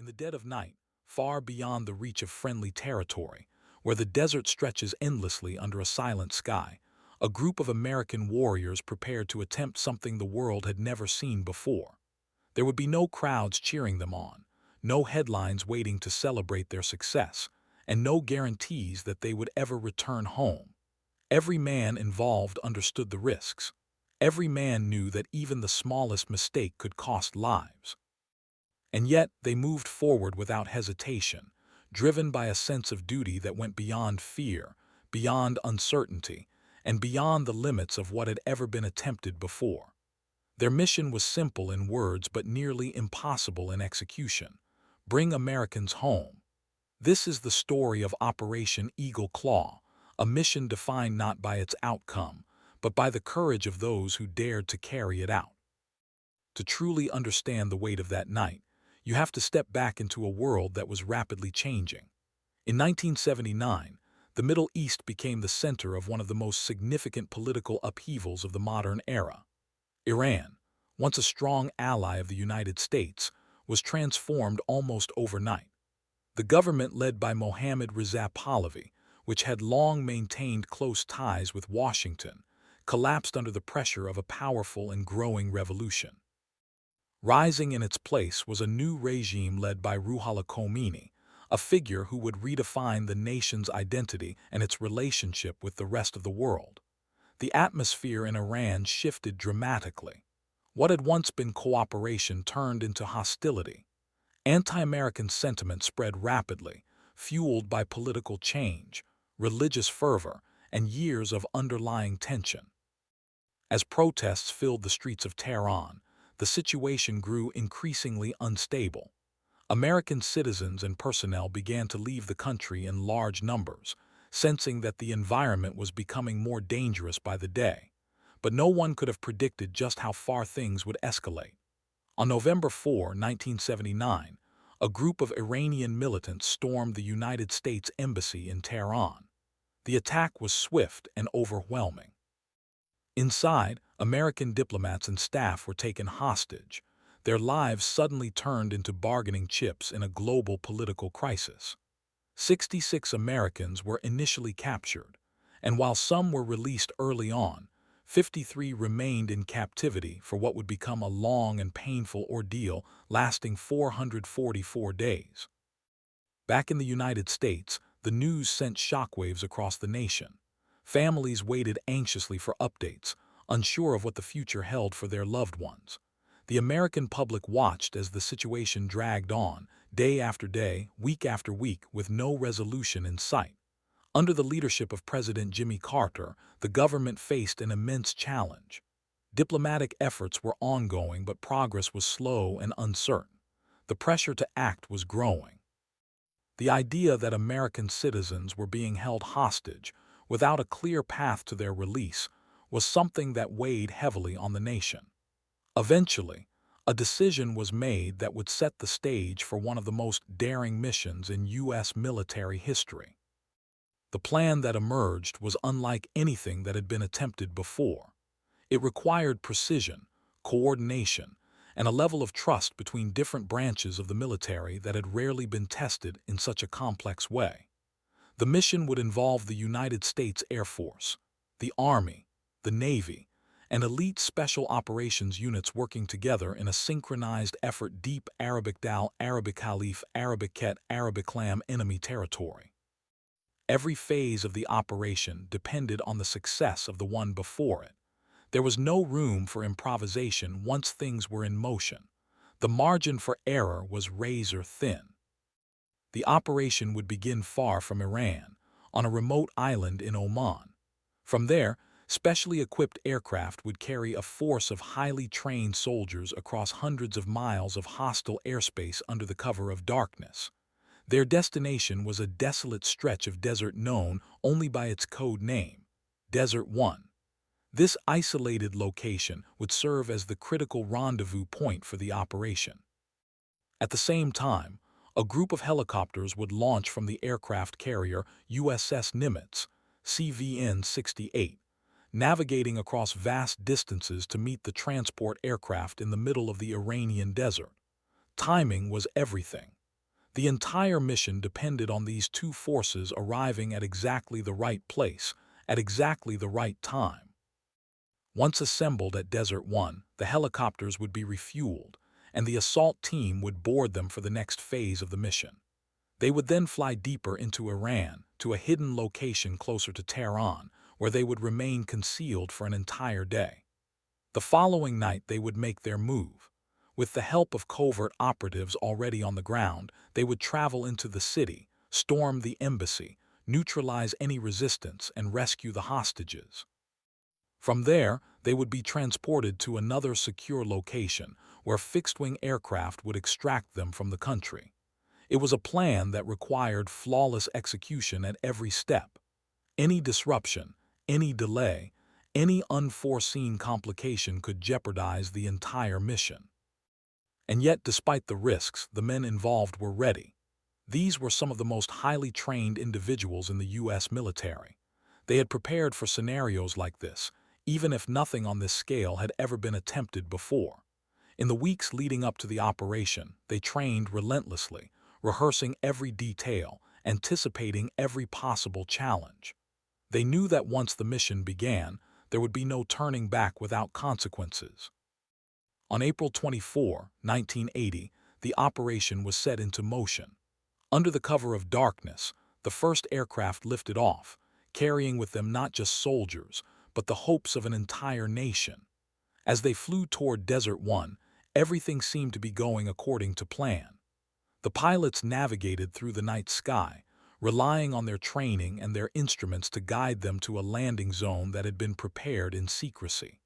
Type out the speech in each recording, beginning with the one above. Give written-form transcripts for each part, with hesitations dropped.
In the dead of night, far beyond the reach of friendly territory, where the desert stretches endlessly under a silent sky, a group of American warriors prepared to attempt something the world had never seen before. There would be no crowds cheering them on, no headlines waiting to celebrate their success, and no guarantees that they would ever return home. Every man involved understood the risks. Every man knew that even the smallest mistake could cost lives. And yet they moved forward without hesitation, driven by a sense of duty that went beyond fear, beyond uncertainty, and beyond the limits of what had ever been attempted before. Their mission was simple in words but nearly impossible in execution: bring Americans home. This is the story of Operation Eagle Claw, a mission defined not by its outcome, but by the courage of those who dared to carry it out. To truly understand the weight of that night, you have to step back into a world that was rapidly changing. In 1979, the Middle East became the center of one of the most significant political upheavals of the modern era. Iran, once a strong ally of the United States, was transformed almost overnight. The government led by Mohammad Reza Pahlavi, which had long maintained close ties with Washington, collapsed under the pressure of a powerful and growing revolution. Rising in its place was a new regime led by Ruhollah Khomeini, a figure who would redefine the nation's identity and its relationship with the rest of the world. The atmosphere in Iran shifted dramatically. What had once been cooperation turned into hostility. Anti-American sentiment spread rapidly, fueled by political change, religious fervor, and years of underlying tension. As protests filled the streets of Tehran, the situation grew increasingly unstable. American citizens and personnel began to leave the country in large numbers, sensing that the environment was becoming more dangerous by the day. But no one could have predicted just how far things would escalate. On November 4, 1979, a group of Iranian militants stormed the United States Embassy in Tehran. The attack was swift and overwhelming. Inside, American diplomats and staff were taken hostage, their lives suddenly turned into bargaining chips in a global political crisis. 66 Americans were initially captured, and while some were released early on, 53 remained in captivity for what would become a long and painful ordeal lasting 444 days. Back in the United States, the news sent shockwaves across the nation. Families waited anxiously for updates, unsure of what the future held for their loved ones. The American public watched as the situation dragged on, day after day, week after week, with no resolution in sight. Under the leadership of President Jimmy Carter, the government faced an immense challenge. Diplomatic efforts were ongoing, but progress was slow and uncertain. The pressure to act was growing. The idea that American citizens were being held hostage, without a clear path to their release, was something that weighed heavily on the nation. Eventually, a decision was made that would set the stage for one of the most daring missions in U.S. military history. The plan that emerged was unlike anything that had been attempted before. It required precision, coordination, and a level of trust between different branches of the military that had rarely been tested in such a complex way. The mission would involve the United States Air Force, the Army, the Navy, and elite special operations units working together in a synchronized effort deep Arabic Dal, Arabic Khalif, Arabic Ket, Arabic Lam enemy territory. Every phase of the operation depended on the success of the one before it. There was no room for improvisation once things were in motion. The margin for error was razor thin. The operation would begin far from Iran, on a remote island in Oman. From there, specially equipped aircraft would carry a force of highly trained soldiers across hundreds of miles of hostile airspace under the cover of darkness. Their destination was a desolate stretch of desert known only by its code name, Desert One. This isolated location would serve as the critical rendezvous point for the operation. At the same time, a group of helicopters would launch from the aircraft carrier USS Nimitz, CVN-68, navigating across vast distances to meet the transport aircraft in the middle of the Iranian desert. Timing was everything. The entire mission depended on these two forces arriving at exactly the right place, at exactly the right time. Once assembled at Desert One, the helicopters would be refueled, and the assault team would board them for the next phase of the mission. They would then fly deeper into Iran, to a hidden location closer to Tehran, where they would remain concealed for an entire day. The following night they would make their move. With the help of covert operatives already on the ground, they would travel into the city, storm the embassy, neutralize any resistance, and rescue the hostages. From there, they would be transported to another secure location where fixed-wing aircraft would extract them from the country. It was a plan that required flawless execution at every step. Any disruption, any delay, any unforeseen complication could jeopardize the entire mission. And yet, despite the risks, the men involved were ready. These were some of the most highly trained individuals in the U.S. military. They had prepared for scenarios like this, even if nothing on this scale had ever been attempted before. In the weeks leading up to the operation, they trained relentlessly, rehearsing every detail, anticipating every possible challenge. They knew that once the mission began, there would be no turning back without consequences. On April 24, 1980, the operation was set into motion. Under the cover of darkness, the first aircraft lifted off, carrying with them not just soldiers, but the hopes of an entire nation. As they flew toward Desert One, everything seemed to be going according to plan. The pilots navigated through the night sky, relying on their training and their instruments to guide them to a landing zone that had been prepared in secrecy.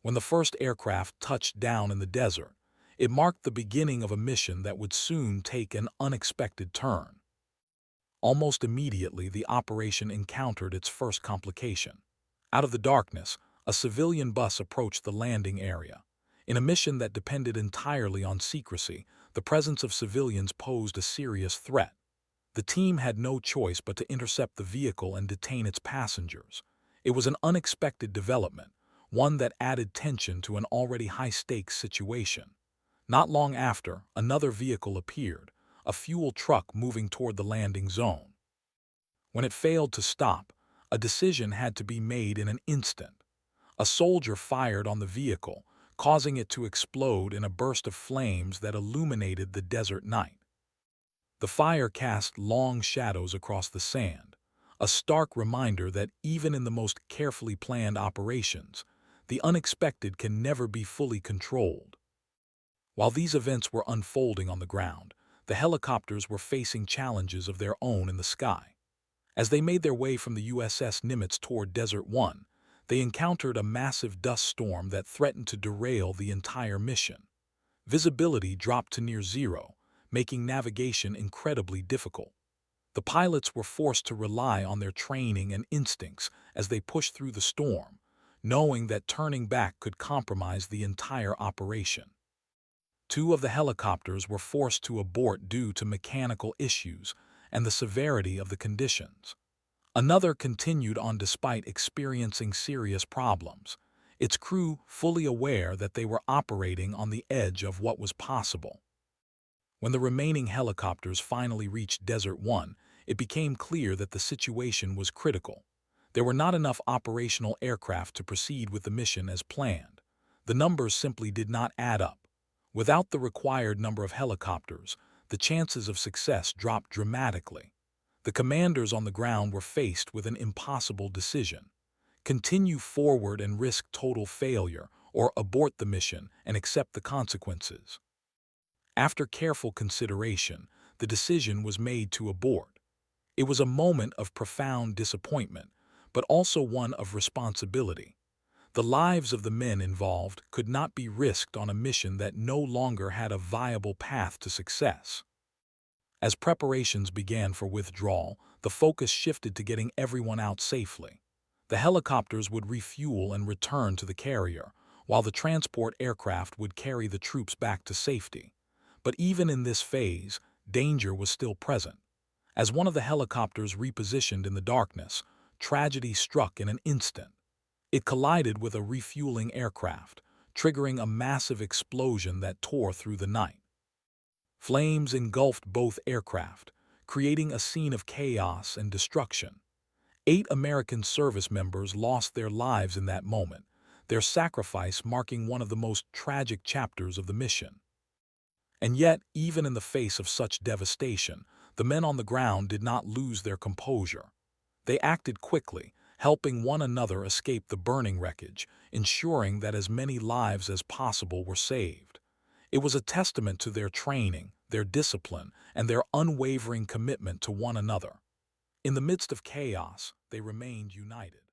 When the first aircraft touched down in the desert, it marked the beginning of a mission that would soon take an unexpected turn. Almost immediately, the operation encountered its first complication. Out of the darkness, a civilian bus approached the landing area. In a mission that depended entirely on secrecy, the presence of civilians posed a serious threat. The team had no choice but to intercept the vehicle and detain its passengers. It was an unexpected development, one that added tension to an already high-stakes situation. Not long after, another vehicle appeared, a fuel truck moving toward the landing zone. When it failed to stop, a decision had to be made in an instant. A soldier fired on the vehicle, causing it to explode in a burst of flames that illuminated the desert night. The fire cast long shadows across the sand, a stark reminder that even in the most carefully planned operations, the unexpected can never be fully controlled. While these events were unfolding on the ground, the helicopters were facing challenges of their own in the sky. As they made their way from the USS Nimitz toward Desert One, they encountered a massive dust storm that threatened to derail the entire mission. Visibility dropped to near zero, making navigation incredibly difficult. The pilots were forced to rely on their training and instincts as they pushed through the storm, knowing that turning back could compromise the entire operation. Two of the helicopters were forced to abort due to mechanical issues and the severity of the conditions. Another continued on despite experiencing serious problems, its crew fully aware that they were operating on the edge of what was possible. When the remaining helicopters finally reached Desert One, it became clear that the situation was critical. There were not enough operational aircraft to proceed with the mission as planned. The numbers simply did not add up. Without the required number of helicopters, the chances of success dropped dramatically. The commanders on the ground were faced with an impossible decision: continue forward and risk total failure, or abort the mission and accept the consequences. After careful consideration, the decision was made to abort. It was a moment of profound disappointment, but also one of responsibility. The lives of the men involved could not be risked on a mission that no longer had a viable path to success. As preparations began for withdrawal, the focus shifted to getting everyone out safely. The helicopters would refuel and return to the carrier, while the transport aircraft would carry the troops back to safety. But even in this phase, danger was still present. As one of the helicopters repositioned in the darkness, tragedy struck in an instant. It collided with a refueling aircraft, triggering a massive explosion that tore through the night. Flames engulfed both aircraft, creating a scene of chaos and destruction. 8 American service members lost their lives in that moment, their sacrifice marking one of the most tragic chapters of the mission. And yet, even in the face of such devastation, the men on the ground did not lose their composure. They acted quickly, helping one another escape the burning wreckage, ensuring that as many lives as possible were saved. It was a testament to their training, their discipline, and their unwavering commitment to one another. In the midst of chaos, they remained united.